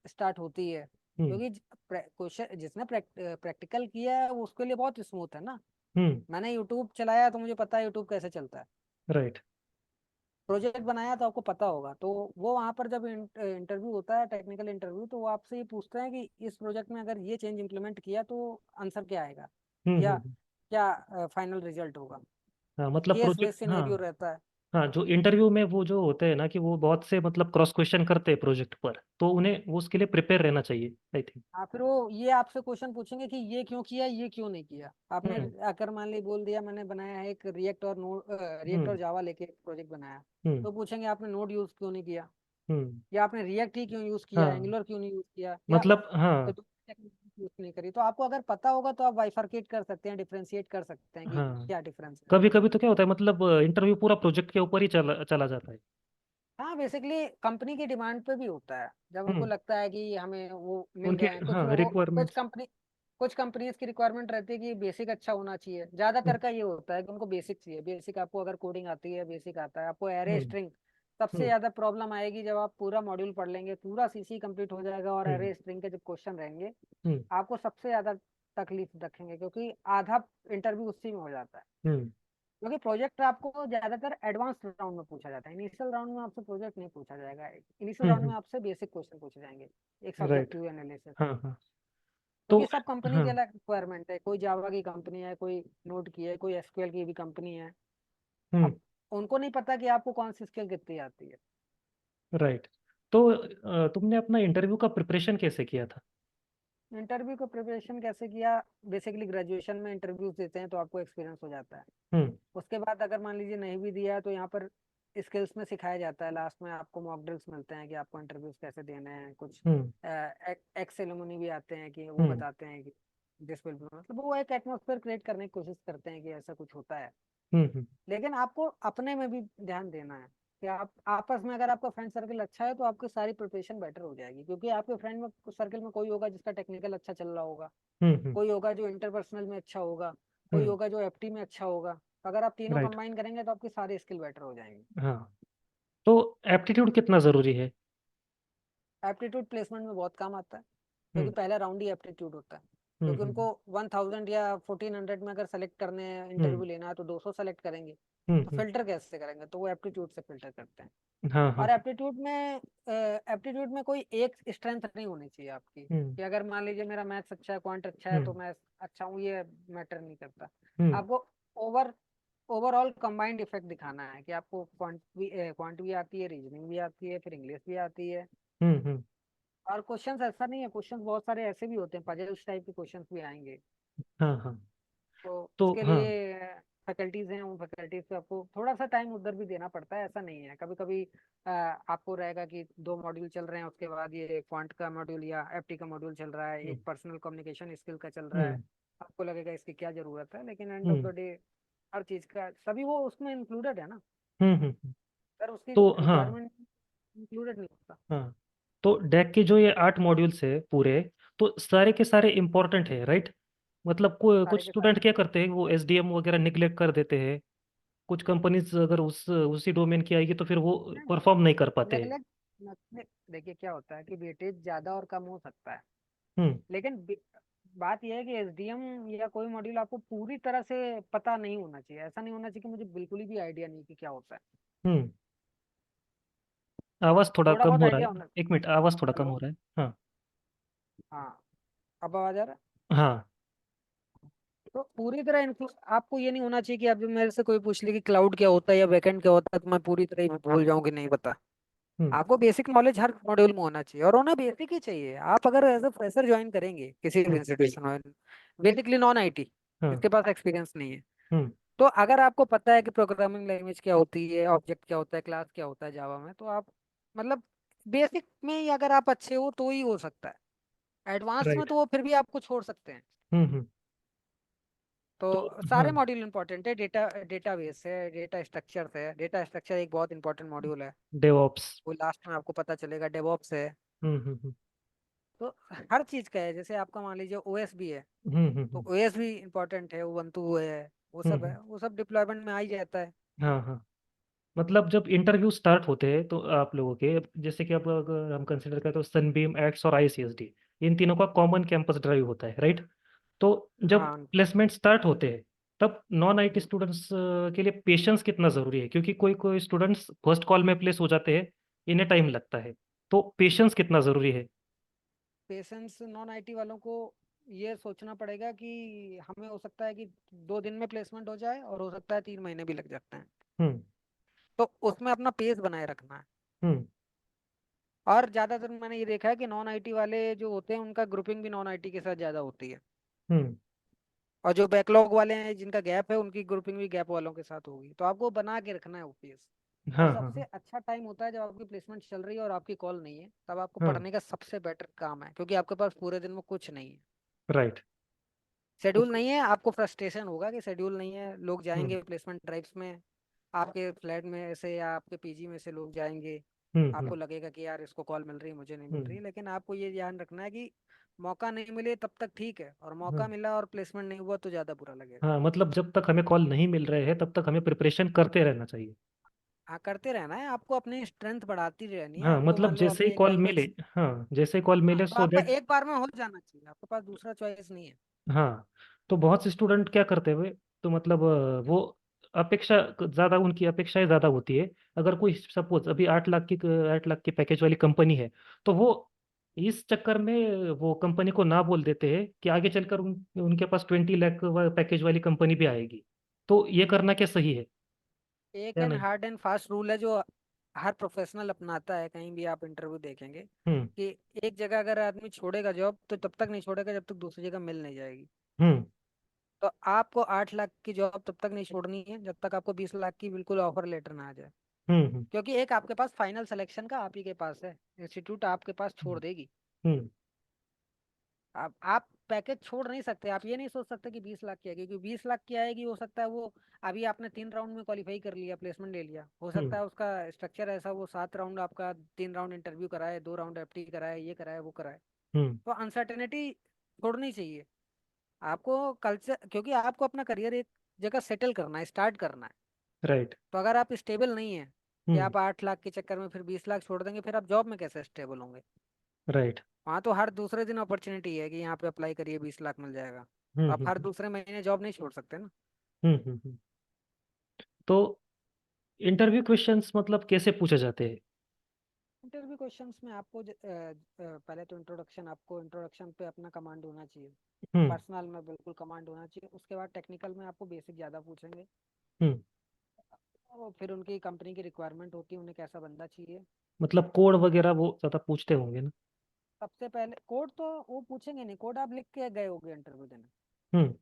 स्टार्ट होती है, हम्म। क्योंकि क्वेश्चन जिसने प्रैक्टिकल किया है वो उसके लिए बहुत स्मूथ है ना। हम्म। मैंने यूट्यूब चलाया तो मुझे पता है यूट्यूब कैसे चलता है। राइट। प्रोजेक्ट बनाया तो आपको पता होगा। तो वो वहां पर जब इंटरव्यू होता है, टेक्निकल इंटरव्यू, तो वो आपसे ये पूछते हैं कि इस प्रोजेक्ट में अगर ये चेंज इंप्लीमेंट किया तो आंसर क्या आएगा, हम्म। या क्या फाइनल रिजल्ट होगा। हाँ, मतलब केस प्रोजेक्ट, बेस्ड सिनेरियो हाँ। रहता है। हाँ, जो इंटरव्यू में वो जो होते हैं ना कि वो बहुत से मतलब क्रॉस क्वेश्चन करते हैं प्रोजेक्ट पर, तो उन्हें वो उसके लिए प्रिपेयर रहना चाहिए, आई थिंक। हाँ, फिर वो ये आपसे क्वेश्चन पूछेंगे कि ये क्यों किया, ये क्यों नहीं किया आपने। हम्म। आकर मान ली बोल दिया मैंने बनाया है एक रिएक्ट और हम्म। जावा लेके एक प्रोजेक्ट बनाया, हम्म। तो पूछेंगे आपने नोड यूज क्यों नहीं किया, हम्म। या आपने रिएक्ट ही क्यों यूज किया, हाँ, एंगुलर क्यों नहीं यूज किया, या मतलब हाँ। यूज नहीं करी। तो आपको अगर पता होगा तो आप बाइफरकेट कर सकते हैं, डिफरेंशिएट कर सकते हैं कि हाँ, क्या डिफरेंस है। कभी कभी तो क्या होता है, मतलब इंटरव्यू पूरा प्रोजेक्ट के ऊपर ही चला चला जाता है। हाँ, बेसिकली कंपनी की डिमांड पे भी होता है। जब उनको हम्म। लगता है कि हमें वो मिल उनके, गए हैं, कुछ हाँ, लोगों रिक्वायरमेंट्स। कुछ कंपनीज की रिक्वायरमेंट रहती है कि बेसिक अच्छा होना चाहिए। हम्म। ज्यादातर का ये होता है कि उनको बेसिक चाहिए। बेसिक आपको अगर कोडिंग आती है, बेसिक आता है आपको, एरे हम्म। स्ट्रिंग। सबसे हम्म। ज्यादा प्रॉब्लम आएगी जब आप पूरा मॉड्यूल पढ़ लेंगे, पूरा सीसी कंप्लीट हो जाएगा और हम्म। एरे स्ट्रिंग के जब क्वेश्चन रहेंगे, हम्म। आपको सबसे ज्यादा तकलीफ रखेंगे, क्योंकि आधा इंटरव्यू उसी में हो जाता है। हम्म। क्योंकि प्रोजेक्ट आपको ज्यादातर एडवांस राउंड में पूछा जाता है। इनिशियल राउंड में आपसे प्रोजेक्ट नहीं पूछा जाएगा। इनिशियल राउंड में हम्म। आपसे बेसिक क्वेश्चन पूछे जाएंगे, एक राइट। Subjective analysis. हाँ, हाँ। तो क्योंकि सब कंपनी हाँ। की अलग रिक्वायरमेंट है, कोई जावा की कंपनी है, कोई नोड की है, कोई एसक्यूएल की भी कंपनी है। हम्म। अब उनको नहीं पता कि आपको कौन सी स्किल कितनी आती है। राइट। तो तुमने अपना इंटरव्यू का प्रिपरेशन कैसे किया था। इंटरव्यू का प्रिपरेशन कैसे किया? बेसिकली ग्रेजुएशन में इंटरव्यूज देते हैं तो आपको एक्सपीरियंस हो जाता है। हम्म। उसके बाद अगर मान लीजिए नहीं भी दिया तो यहाँ पर स्किल्स में सिखाया जाता है। लास्ट में आपको मॉक ड्रिल्स मिलते हैं कि आपको इंटरव्यूज कैसे देने हैं। कुछ हम्म। एक्स सेलेमनी भी आते हैं कि वो हम्म। बताते हैं कि दिस विल बी, मतलब वो एक एटमोसफेयर क्रिएट करने की कोशिश करते हैं कि ऐसा कुछ होता है। हम्म। हम्म। लेकिन आपको अपने में भी ध्यान देना है कि आप आपस में, अगर आपका फ्रेंड सर्कल अच्छा है तो आपकी सारी प्रिपरेशन बेटर हो जाएगी, क्योंकि आपके फ्रेंड में सर्कल में कोई होगा जिसका टेक्निकल अच्छा चल रहा होगा, हम्म। हम्म। कोई होगा जो इंटरपर्सनल में अच्छा होगा, कोई हम्म। होगा जो एफटी में अच्छा होगा। अगर आप तीनों राइट। कंबाइन करेंगे तो आपकी सारी स्किल बेटर हो जाएंगी। हाँ, तो एप्टीट्यूड कितना ज़रूरी है। एप्टीट्यूड प्लेसमेंट में बहुत काम आता है, क्योंकि हम्म। पहला राउंड ही एप्टीट्यूड होता है। हम्म। क्योंकि उनको 1000 या 1400 में अगर सेलेक्ट करने हम्म। इंटरव्यू लेना है तो 200 सेलेक्ट करेंगे। तो हम्म। फिल्टर कैसे करेंगे? तो वो एप्टीट्यूड से फिल्टर करते हैं। हाँ, और हाँ। एप्टीट्यूड में कोई एक स्ट्रेंथ नहीं होनी चाहिए आपकी, हम्म। कि अगर मान लीजिए मेरा मैथ्स अच्छा है, क्वांट अच्छा है, तो हम्म। मैं अच्छा हूँ, ये मैटर नहीं करता। हम्म। आपको ओवर ओवरऑल कंबाइंड इफेक्ट दिखाना है कि आपको क्वांट भी आती है, रीजनिंग भी आती है, फिर इंग्लिश भी आती है। हम्म। हम्म। और क्वेश्चंस ऐसा नहीं है, क्वेश्चंस बहुत सारे ऐसे भी होते हैं, पजल्स टाइप के क्वेश्चंस भी आएंगे। हाँ, हाँ। तो तो उसके हाँ। लिए फैकल्टीज हैं, उन फैकल्टीज पे आपको थोड़ा सा टाइम उधर भी देना पड़ता है। ऐसा नहीं है, कभी कभी आपको रहेगा कि 2 मॉड्यूल चल रहे हैं, उसके बाद ये क्वांट का मॉड्यूल या एफटी का मॉड्यूल चल रहा है, हम्म। एक पर्सनल कम्युनिकेशन स्किल का चल रहा है। हम्म। आपको लगेगा इसकी क्या जरूरत है, लेकिन end of hmm. The day हर चीज का सभी वो उसमें इंक्लूडेड है ना। हम्म। अगर उसकी तो हाँ। रिक्वायरमेंट इंक्लूडेड नहीं होता। हाँ, तो डेक के जो ये 8 मॉड्यूल्स है पूरे, तो सारे के सारे इंपॉर्टेंट है, राइट। मतलब सारे कुछ के सारे। स्टूडेंट क्या करते हैं, वो एसडीएम वगैरह निग्लेक्ट कर देते हैं। कुछ कंपनीज अगर उसी डोमेन की आएगी तो फिर वो परफॉर्म नहीं कर पाते हैं। नेगलेक्ट, देखिए क्या होता है कि वेटेज ज्यादा और कम हो सकता है। हम्म। लेकिन बात यह है कि एसडीएम या कोई मॉड्यूल आपको पूरी तरह से पता नहीं होना चाहिए। ऐसा नहीं होना चाहिए कि मुझे बिल्कुल भी आइडिया नहीं कि क्या होता है। हम्म। आवाज थोड़ा थोड़ा कम बहुत हो रहा आइडिया है। होना। एक मिनट, आवाज थोड़ा कम हेलो। हो रहा है। हाँ। हाँ, अब आवाज आ रहा है? हाँ। तो पूरी तरह आपको ये नहीं होना चाहिए कि अब मेरे से कोई पूछ ले कि क्लाउड क्या होता है या बैकएंड क्या होता है तो मैं पूरी तरह ही भूल जाऊं कि नहीं पता। हम्म। आपको बेसिक नॉलेज हर मॉड्यूल में होना चाहिए, और होना बेसिक ही चाहिए। आप अगर एज अ फ्रेशर ज्वाइन करेंगे किसी भी हम्म। इंस्टीट्यूशन में, बेसिकली नॉन आईटी, हाँ। जिसके पास एक्सपीरियंस नहीं है, हम्म। तो अगर आपको पता है कि प्रोग्रामिंग लैंग्वेज क्या होती है, ऑब्जेक्ट क्या होता है, क्लास क्या होता है जावा में, तो आप मतलब बेसिक में ही अगर आप अच्छे हो तो ही हो सकता है। एडवांस में राइट। तो वो फिर भी आपको छोड़ सकते हैं। हम्म। तो तो हाँ। सारे मॉड्यूल इंपॉर्टेंट है। डेटाबेस है, डेटा स्ट्रक्चर है। डेटा स्ट्रक्चर एक बहुत इंपॉर्टेंट मॉड्यूल है, डेवॉप्स। वो लास्ट में आपको पता चलेगा। डेवॉप्स है। हम्म। तो हर चीज का है। जैसे आपका मान लीजिए ओएस भी है, तो हम्म। ओएस भी इंपॉर्टेंट है, उबंटू है, वो सब हम्म। है, वो सब डिप्लॉयमेंट में आ ही जाता है। हाँ हाँ। मतलब जब इंटरव्यू स्टार्ट होते हैं तो आप लोगों के, जैसे कि अब अगर हम कंसिडर करें तो सनबीम, एक्स और आईसीएसडी, इन तीनों का कॉमन कैंपस ड्राइव होता है, राइट? तो जब हाँ। प्लेसमेंट स्टार्ट होते हैं तब नॉन आईटी स्टूडेंट्स के लिए पेशेंस कितना ज़रूरी है? क्योंकि कोई कोई स्टूडेंट्स फर्स्ट कॉल में प्लेस हो जाते हैं, इन्हें टाइम लगता है। तो पेशेंस कितना ज़रूरी है? पेशेंस नॉन आईटी वालों को ये सोचना पड़ेगा कि हमें हो सकता है कि 2 दिन में प्लेसमेंट हो जाए, और हो सकता है 3 महीने भी लग सकते हैं। हम्म। तो उसमें अपना पेस बनाए रखना है। हम्म। और ज्यादातर मैंने ये देखा है कि नॉन आईटी वाले जो होते हैं उनका ग्रुपिंग भी नॉन आईटी के साथ ज्यादा होती है। हम्म। और जो बैकलॉग वाले हैं जिनका गैप है, उनकी ग्रुपिंग भी गैप वालों के साथ होगी। तो आपको बना के रखना है वो पेस। और हाँ हाँ सबसे हाँ। अच्छा टाइम होता है जब आपकी प्लेसमेंट चल रही है और आपकी कॉल नहीं है, तब आपको हाँ। पढ़ने का सबसे बेटर काम है, क्योंकि आपके पास पूरे दिन में कुछ नहीं है। राइट। शेड्यूल नहीं है, आपको फ्रस्ट्रेशन होगा कि शेड्यूल नहीं है। लोग हम्म। जाएंगे प्लेसमेंट ड्राइव्स में, आपके फ्लैट में से या आपके पीजी में से लोग जाएंगे। हम्म। आपको लगेगा कि यार इसको कॉल मिल रही है, मुझे नहीं मिल रही हम्म। है। लेकिन आपको ये ध्यान रखना है कि मौका नहीं मिले तब तक ठीक है, और हाँ मौका मिला और प्लेसमेंट नहीं हुआ तो ज्यादा बुरा लगेगा। हाँ, मतलब जब तक हमें कॉल नहीं मिल रहे हैं तब तक हमें प्रिपरेशन करते रहना चाहिए। हाँ, करते रहना है। आपको अपनी स्ट्रेंथ बढ़ाती रहनी है। हाँ, आपको मतलब मान लो जैसे ही आपने एक कॉल मिले। लैंग्वेज, हाँ, जैसे ही कॉल हाँ, मिले तो सो आपका दैट। एक बार में हो जाना चाहिए, आपके पास दूसरा चॉइस नहीं है। हाँ। तो बहुत से स्टूडेंट क्या करते हुए, तो मतलब वो अपेक्षा, ज़्यादा उनकी अपेक्षाएं ज़्यादा होती है। अगर कोई सपोज अभी 8 लाख की पैकेज वाली कंपनी है, तो वो इस चक्कर में वो कंपनी को ना बोल देते हैं कि आगे चलकर उनके पास 20 लाख पैकेज वाली कंपनी भी आएगी। तो ये करना क्या सही है? एक क्या एंड नहीं? हार्ड एंड फास्ट रूल है जो हर प्रोफेशनल अपनाता है। कहीं भी आप इंटरव्यू देखेंगे हम्म। कि एक जगह अगर आदमी छोड़ेगा जॉब तो तब तक नहीं छोड़ेगा जब तक दूसरी जगह मिल नहीं जाएगी। हम्म। तो आपको 8 लाख की जॉब तब तक नहीं छोड़नी है जब तक आपको 20 लाख की बिल्कुल ऑफर लेटर ना आ जाए। हम्म। क्योंकि एक आपके पास फाइनल सिलेक्शन का आप ही के पास है, इंस्टीट्यूट आपके पास छोड़ देगी। हम्म। आप पैकेज छोड़ नहीं सकते। आप ये नहीं सोच सकते कि 20 लाख की आएगी, क्योंकि 20 लाख की आएगी हो सकता है वो, अभी आपने 3 राउंड में क्वालिफाई कर लिया, प्लेसमेंट ले लिया, हो सकता हम्म। है उसका स्ट्रक्चर ऐसा वो 7 राउंड आपका, 3 राउंड इंटरव्यू कराए, 2 राउंड एफटी कराए, ये कराए वो कराए। हम्म। तो अनसर्टेनिटी छोड़नी चाहिए आपको। कल्चर, क्योंकि आपको अपना करियर एक जगह सेटल करना है, स्टार्ट करना है। राइट। तो अगर आप स्टेबल नहीं है कि हम्म। आप 8 लाख के चक्कर में फिर 20 लाख छोड़ देंगे, फिर आप जॉब में कैसे स्टेबल होंगे? राइट। वहाँ तो हर दूसरे दिन अपॉर्चुनिटी है कि यहाँ पे अप्लाई करिए 20 लाख मिल जाएगा। हम्म। तो आप हर हम्म। दूसरे महीने जॉब नहीं छोड़ सकते ना। हम्म। तो इंटरव्यू क्वेश्चंस मतलब कैसे पूछे जाते हैं? इंटरव्यू क्वेश्चंस में आपको पहले तो आपको इंट्रोडक्शन पे अपना कमांड होना चाहिए। हम्म। पर्सनल में बिल्कुल कमांड होना चाहिए। उसके बाद टेक्निकल में आपको बेसिक ज़्यादा पूछेंगे। हम्म। और फिर उनकी कंपनी की रिक्वायरमेंट होती है, उन्हें कैसा बंदा चाहिए। मतलब कोड वगैरह वो ज़्यादा पूछते होंगे ना? सबसे पहले कोड तो वो पूछेंगे नहीं, कोड आप लिख के गए होगे इंटरव्यू देने। हम्म।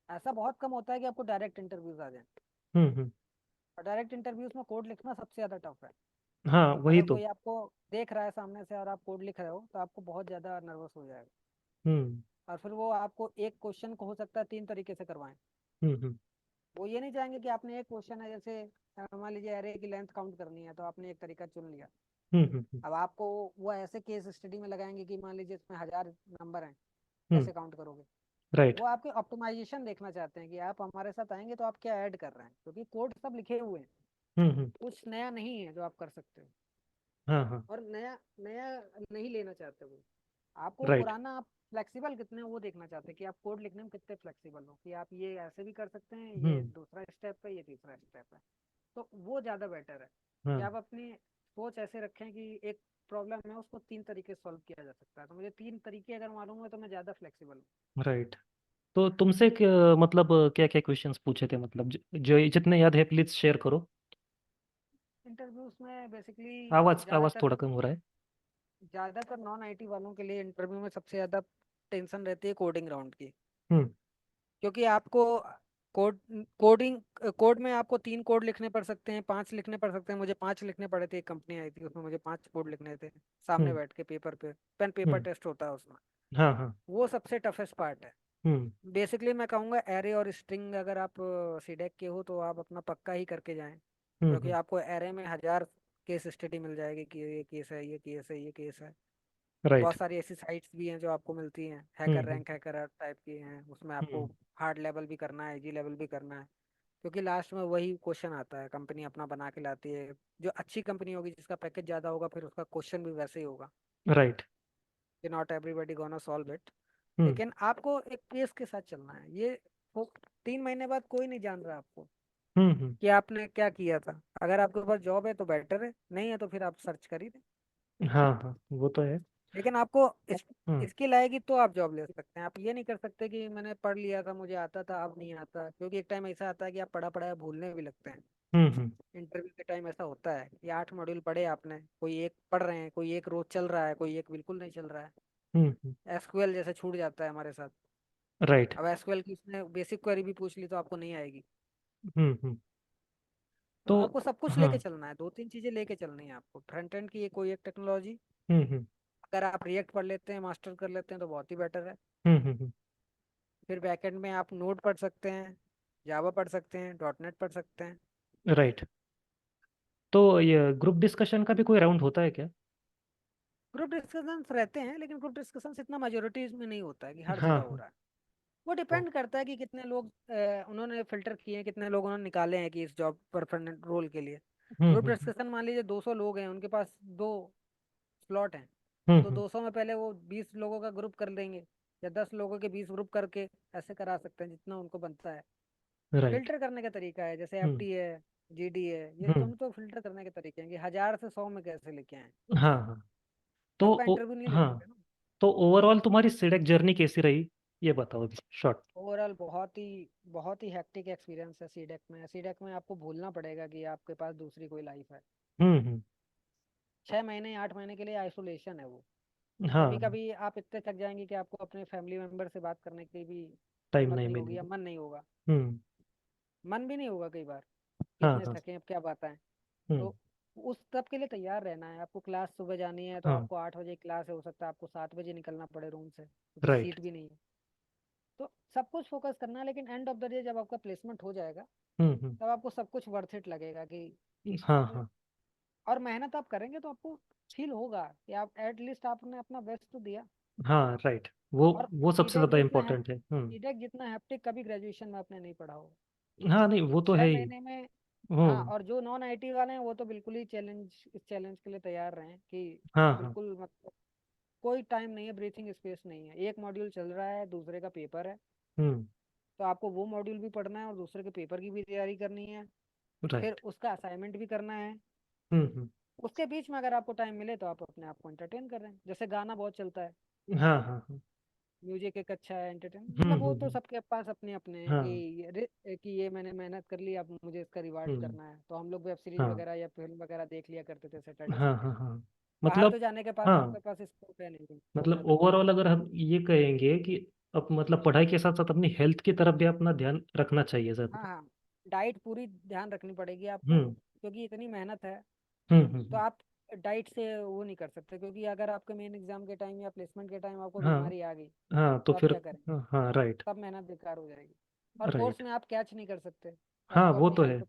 ऐसा बहुत कम होता है कि आपको डायरेक्ट इंटरव्यूज आ जाए। हम्म। और डायरेक्ट इंटरव्यूज में कोड लिखना सबसे ज़्यादा टफ है। हाँ, वही अगर तो। कोई आपको देख रहा है सामने से और आप कोड लिख रहे हो तो आपको बहुत ज़्यादा नर्वस हो जाएगा। हम्म। और फिर वो आपको एक क्वेश्चन को हो सकता है 3 तरीके से करवाएं। हम्म। वो ये नहीं चाहेंगे कि आपने एक क्वेश्चन है, जैसे मान लीजिए एरे की लेंथ काउंट करनी है, तो आपने एक तरीका चुन लिया। हम्म। अब आपको वो ऐसे केस स्टडी में लगाएंगे कि मान लीजिए इसमें 1000 नंबर हैं, हम्म। कैसे काउंट करोगे? राइट। वो आपके ऑप्टिमाइजेशन देखना चाहते हैं कि आप हमारे साथ आएंगे तो आप क्या ऐड कर रहे हैं, क्योंकि कोड सब लिखे हुए हैं। हम्म। कुछ नया नहीं है जो आप कर सकते हो। हाँ हाँ। और नया नया नहीं लेना चाहते वो। आपको राइट। पुराना, आप फ्लेक्सिबल कितने हो वो देखना चाहते हैं कि आप कोड लिखने में कितने फ्लेक्सिबल हो, कि आप ये ऐसे भी कर सकते हैं, ये हम्म। दूसरा स्टेप है, ये तीसरा स्टेप है। तो वो ज़्यादा बेटर है कि हाँ। आप अपनी सोच ऐसे रखें कि एक प्रॉब्लम है उसको 3 तरीके से सॉल्व किया जा सकता है, तो मुझे 3 तरीके अगर मालूम है तो मैं ज़्यादा फ्लेक्सिबल हूँ। राइट। तो तुमसे मतलब क्या क्या क्वेश्चंस पूछे थे, मतलब जो जितने याद है प्लीज शेयर करो। इंटरव्यूज में बेसिकली आवाज आवाज ज़्यादातर थोड़ा कम हो रहा है। ज़्यादातर नॉन आईटी वालों के लिए इंटरव्यू में सबसे ज़्यादा टेंशन रहती है कोडिंग राउंड की। हम्म। क्योंकि आपको कोड कोडिंग कोड में आपको 3 कोड लिखने पड़ सकते हैं, 5 लिखने पड़ सकते हैं। मुझे 5 लिखने पड़े थे, एक कंपनी आई थी उसमें मुझे 5 कोड लिखने थे सामने हम्म। बैठ के पेपर पे। पेन पेपर हम्म। टेस्ट होता है उसमें। हाँ हाँ। वो सबसे टफेस्ट पार्ट है। हम्म। बेसिकली मैं कहूँगा एरे और स्ट्रिंग अगर आप सीडेक के हो तो आप अपना पक्का ही करके जाएं। क्योंकि हम्म। आपको एरे में 1000 केस स्टडी मिल जाएगी कि ये केस है, ये केस है, ये केस है। राइट। बहुत सारी ऐसी साइट्स भी हैं जो आपको मिलती हैं, हम्म। हैकर हम्म। रैंक, हैकर टाइप की हैं, उसमें आपको हम्म। हार्ड लेवल भी करना है, इजी लेवल भी करना है। क्योंकि लास्ट में वही क्वेश्चन आता है, कंपनी अपना बना के लाती है। जो अच्छी कंपनी होगी जिसका पैकेज ज़्यादा होगा फिर उसका क्वेश्चन भी वैसे ही होगा राइट। कि not everybody gonna solve it. Hmm. लेकिन आपको एक पेस के साथ चलना है। ये वो 3 महीने बाद कोई नहीं जान रहा आपको हम्म। कि आपने क्या किया था। अगर आपके पास जॉब है तो बेटर है, नहीं है तो फिर आप सर्च कर ही दें। हाँ हाँ, वो तो है। लेकिन आपको हम्म। स्किल आएगी तो आप जॉब ले सकते हैं। आप ये नहीं कर सकते कि मैंने पढ़ लिया था, मुझे आता था, अब नहीं आता। क्योंकि एक टाइम ऐसा आता है कि आप पढ़ा पढ़ाया भूलने भी लगते हैं। हम्म। इंटरव्यू के टाइम ऐसा होता है कि 8 मॉड्यूल पढ़े आपने, कोई एक पढ़ रहे हैं, कोई एक रोज चल रहा है, कोई एक बिल्कुल नहीं चल रहा है। हम्म। एसक्यूएल जैसे छूट जाता है हमारे साथ। राइट। अब एसक्यूएल की उसने बेसिक क्वेरी भी पूछ ली तो आपको नहीं आएगी। हम्म। तो तो आपको सब कुछ हाँ। लेके चलना है, 2-3 चीजें लेके चलनी है आपको। फ्रंट एंड की ये कोई एक टेक्नोलॉजी, हम्म। अगर आप रिएक्ट पढ़ लेते हैं, मास्टर कर लेते हैं तो बहुत ही बेटर है। हम्म। फिर बैकएंड में आप नोड पढ़ सकते हैं, जावा पढ़ सकते हैं, डॉट नेट पढ़ सकते हैं। राइट। तो ये ग्रुप डिस्कशन का भी कोई राउंड होता है क्या? ग्रुप डिस्कशंस रहते हैं लेकिन ग्रुप डिस्कशंस इतना मेजोरिटीज में नहीं होता है कि हर हाँ जगह हो हाँ। रहा है। वो तो डिपेंड करता है कि कितने लोग उन्होंने फिल्टर किए हैं, कितने लोग उन्होंने निकाले हैं कि इस जॉब परफेक्ट रोल के लिए। ग्रुप हम्म। डिस्कशन मान लीजिए 200 लोग हैं, उनके पास 2 स्लॉट हैं। तो हम्म। 200 में पहले वो 20 लोगों का ग्रुप कर देंगे, या 10 लोगों के 20 ग्रुप करके ऐसे करा सकते हैं जितना उनको बनता है। राइट। फिल्टर करने का तरीका है, जैसे हम्म। एफटी है, जीडी है, ये हम्म। दोनों तो फिल्टर करने के तरीके हैं कि 1000 से 100 में कैसे लेके आए। हाँ हाँ। तो सबका इंटरव्यू नहीं ले हाँ, सकते ना। तो ओवरऑल तुम्हारी सिलेक्ट जर्नी कैसी रही, ये बताओ अभी शॉर्ट। ओवरऑल बहुत ही हैक्टिक एक्सपीरियंस है सीडेक में। सीडेक में आपको भूलना पड़ेगा कि आपके पास दूसरी कोई लाइफ है। हम्म। 6 महीने 8 महीने के लिए आइसोलेशन है वो। कभी हाँ, कभी आप इतने थक जाएंगे कि आपको अपने फैमिली मेंबर से बात करने की भी टाइम हिम्मत नहीं नहीं होगी या मिलेगी। मन नहीं होगा। हम्म। मन भी नहीं होगा कई बार कि हाँ इतने हाँ। थके हैं, अब क्या बताएं। हम्म। तो उस सब के लिए तैयार रहना है आपको। क्लास सुबह जानी है तो हाँ। आपको 8 बजे क्लास है, हो सकता है आपको 7 बजे निकलना पड़े रूम से क्योंकि राइट। सीट भी नहीं है। तो सब कुछ फोकस करना है, लेकिन एंड ऑफ द डे जब आपका प्लेसमेंट हो जाएगा हम्म। तब आपको सब कुछ वर्थ इट लगेगा कि हाँ तो। हाँ। और मेहनत आप करेंगे तो आपको फील होगा कि आप एटलीस्ट आपने अपना बेस्ट तो दिया। हाँ। राइट। वो और वो सबसे सीडेक ज़्यादा जितना है, इम्पोर्टेंट है। सीडेक जितना हैप्टिक कभी ग्रेजुएशन में आपने नहीं पढ़ा होगा। हाँ, नहीं वो तो है छह ही। महीने में हाँ, हम्म। और जो नॉन आईटी वाले हैं वो तो बिल्कुल ही इस चैलेंज के लिए तैयार रहें कि हाँ हाँ। बिल्कुल मतलब कोई टाइम नहीं है, ब्रीथिंग स्पेस नहीं है। एक मॉड्यूल चल रहा है, दूसरे का पेपर है, हम्म। तो आपको वो मॉड्यूल भी पढ़ना है और दूसरे के पेपर की भी तैयारी करनी है। फिर राइट। उसका असाइनमेंट भी करना है। हम्म। उसके बीच में अगर आपको टाइम मिले तो आप अपने आप को एंटरटेन कर रहे हैं। जैसे गाना बहुत चलता है, हाँ हाँ हाँ। म्यूजिक एक अच्छा है एंटरटेन, मतलब वो तो हम्म। सबके पास अपने अपने हैं कि हाँ। ये मैंने मेहनत कर ली, अब मुझे इसका रिवार्ड हम्म। करना है। तो हम लोग वेब सीरीज हाँ वगैरह या फिल्म वगैरह देख लिया करते थे सैटरडे हाँ संडे। हाँ हाँ। बाहर मतलब तो जाने के पास हाँ, आपके पास स्कोप है नहीं घूमने मतलब फिरने का। ओवरऑल अगर हम ये कहेंगे कि अब मतलब पढ़ाई के साथ साथ अपनी हेल्थ की तरफ भी अपना ध्यान रखना चाहिए हाँ ज़्यादा। हाँ, डाइट पूरी ध्यान रखनी पड़ेगी आपको, हम्म। क्योंकि इतनी मेहनत है। तो हम्म। आप डाइट से वो नहीं कर सकते, क्योंकि अगर आपके मेन एग्जाम के टाइम या प्लेसमेंट के टाइम आपको हाँ बीमारी आ गई हाँ, तो तो आप फिर क्या करेंगे। हाँ हाँ, राइट। सब मेहनत बेकार हो जाएगी। और कोर्स राइट। में आप कैच नहीं कर सकते, हाँ, आपको वो अपनी तो है। हेल्थ।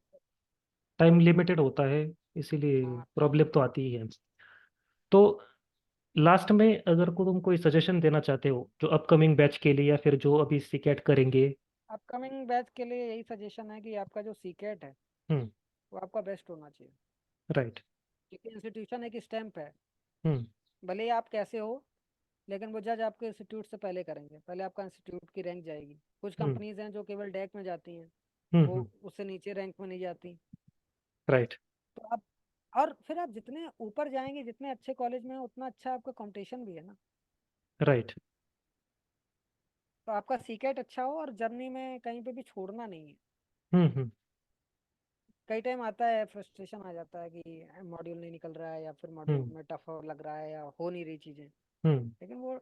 टाइम लिमिटेड होता है, इसीलिए हाँ टाइम प्रॉब्लम तो लिमिटेड। आती ही है। तो लास्ट में अगर को तुम कोई सजेशन देना चाहते हो जो अपकमिंग बैच के लिए या फिर जो अभी सीकेट करेंगे। अपकमिंग बैच के लिए यही सजेशन है कि आपका जो सीकेट है हम्म। वो आपका बेस्ट होना चाहिए। राइट। क्योंकि इंस्टीट्यूशन एक स्टैंप है, हम्म। भले ही आप कैसे हो, लेकिन वो जज आपके इंस्टीट्यूट से पहले करेंगे, पहले आपका इंस्टीट्यूट की रैंक जाएगी। कुछ हम्म कंपनीज हैं जो केवल डैक में जाती हैं, वो हम्म। उससे नीचे रैंक में नहीं जाती। राइट तो आप, और फिर आप जितने ऊपर जाएंगे, जितने अच्छे कॉलेज में हैं, उतना अच्छा आपका कंपटीशन भी है ना। राइट। तो आपका सीकेट अच्छा हो और जर्नी में कहीं पे भी छोड़ना नहीं है। हम्म। कई टाइम आता है फ्रस्ट्रेशन आ जाता है कि मॉड्यूल नहीं निकल रहा है, या फिर मॉड्यूल हम्म में टफ लग रहा है, या हो नहीं रही चीजें। हम्म। लेकिन वो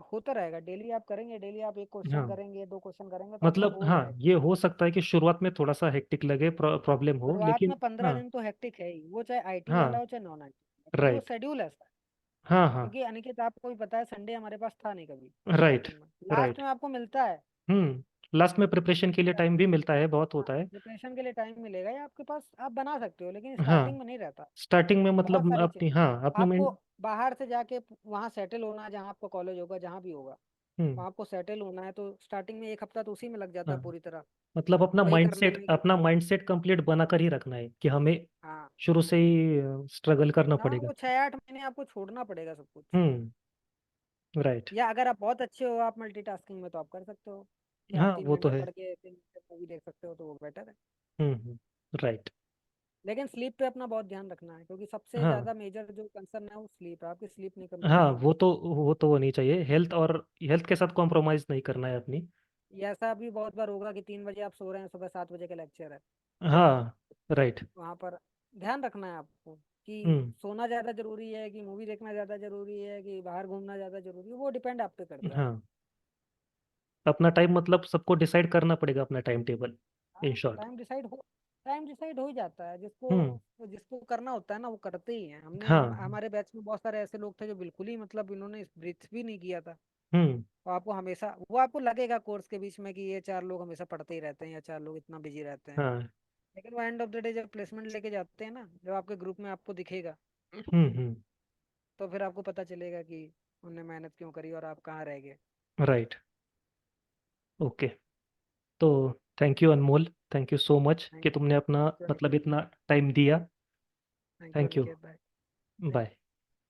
होता रहेगा। डेली आप करेंगे, डेली आप एक क्वेश्चन हाँ, करेंगे, दो क्वेश्चन करेंगे, तो आपका मतलब हो हाँ, जाएगा। ये हो सकता है कि शुरुआत में थोड़ा सा हेक्टिक लगे, प्रॉब्लम हो, शुरुआत लेकिन में 15 दिन हाँ। तो हेक्टिक है ही, वो चाहे आईटी वाला हाँ। हो चाहे नॉन आईटी, क्योंकि वो राइट। शेड्यूल ऐसा है। हाँ हाँ। क्योंकि अनिकेत आपको भी पता है, संडे हमारे पास था नहीं कभी राइट। स्टार्टिंग में। Last right. में आपको मिलता है, लास्ट में प्रिपरेशन के लिए टाइम भी मिलता है, बहुत हाँ होता है। प्रिपरेशन के लिए टाइम मिलेगा, या आपके पास आप बना सकते हो, लेकिन हाँ, स्टार्टिंग में नहीं रहता। स्टार्टिंग में बहुत मतलब सारी चीज अपनी, हाँ, अपनी आपको बाहर से जाके वहाँ सेटल होना है, जहाँ आपका कॉलेज होगा, जहाँ भी होगा, हम्म। वहाँ आपको सेटल होना है। तो स्टार्टिंग में एक हफ्ता तो उसी में लग जाता हाँ, है पूरी तरह, मतलब अपना वही करने माइंडसेट, में कि अपना माइंडसेट कंप्लीट बना कर ही रखना है कि हमें हाँ शुरू से ही स्ट्रगल करना हाँ, पड़ेगा। वो 6-8 महीने आपको छोड़ना पड़ेगा सब कुछ। हम्म। राइट। या अगर आप बहुत अच्छे हो आप मल्टीटास्किंग में, तो आप कर सकते हो कि आप हाँ, तीन वो तो घंटे है। पढ़ के 3 घंटे मूवी देख सकते हो, तो वो बेटर है। राइट। लेकिन स्लीप पे अपना बहुत ध्यान रखना है, क्योंकि सबसे हाँ ज्यादा मेजर जो कंसर्न है वो स्लीप है। आपकी स्लीप नहीं हाँ, कम्प्लीट वो होगी, तो, वो तो होनी चाहिए। हेल्थ, और हेल्थ के साथ कॉम्प्रोमाइज नहीं करना है अपनी। ये ऐसा भी बहुत बार होगा कि 3 बजे आप सो रहे हैं, सुबह 7 बजे का लेक्चर है। हाँ। राइट। वहां पर ध्यान रखना है आपको कि हम्म। सोना ज्यादा जरूरी है, कि मूवी देखना ज्यादा जरूरी है, कि बाहर घूमना ज्यादा जरूरी है, वो डिपेंड आप पे करता है। हाँ, अपना टाइम, मतलब सबको डिसाइड करना पड़ेगा अपना टाइम टेबल, इन हाँ शॉर्ट। टाइम डिसाइड हो ही जाता है। जिसको हम्म। जिसको करना होता है ना, वो करते ही हैं। हाँ। हमारे बैच में बहुत सारे ऐसे लोग थे जो बिल्कुल ही मतलब इन्होंने ब्रीथ भी नहीं किया था। हम्म। और आपको हमेशा वो आपको लगेगा कोर्स के बीच में कि ये 4 लोग हमेशा पढ़ते ही रहते हैं, या 4 लोग इतना बिजी रहते हैं। हाँ। लेकिन वो एंड ऑफ द डे जब प्लेसमेंट लेके जाते हैं ना, जब आपके ग्रुप में आपको दिखेगा, हम्म। तो फिर आपको पता चलेगा कि उनने मेहनत क्यों करी और आप कहाँ रह गए। राइट। ओके। तो thank you Anmol, thank you so much कि थैंक तुमने अपना, थैंक यू मतलब अनिकेत। इतना टाइम दिया। Thank you thank you. Aniket भाई। बाय।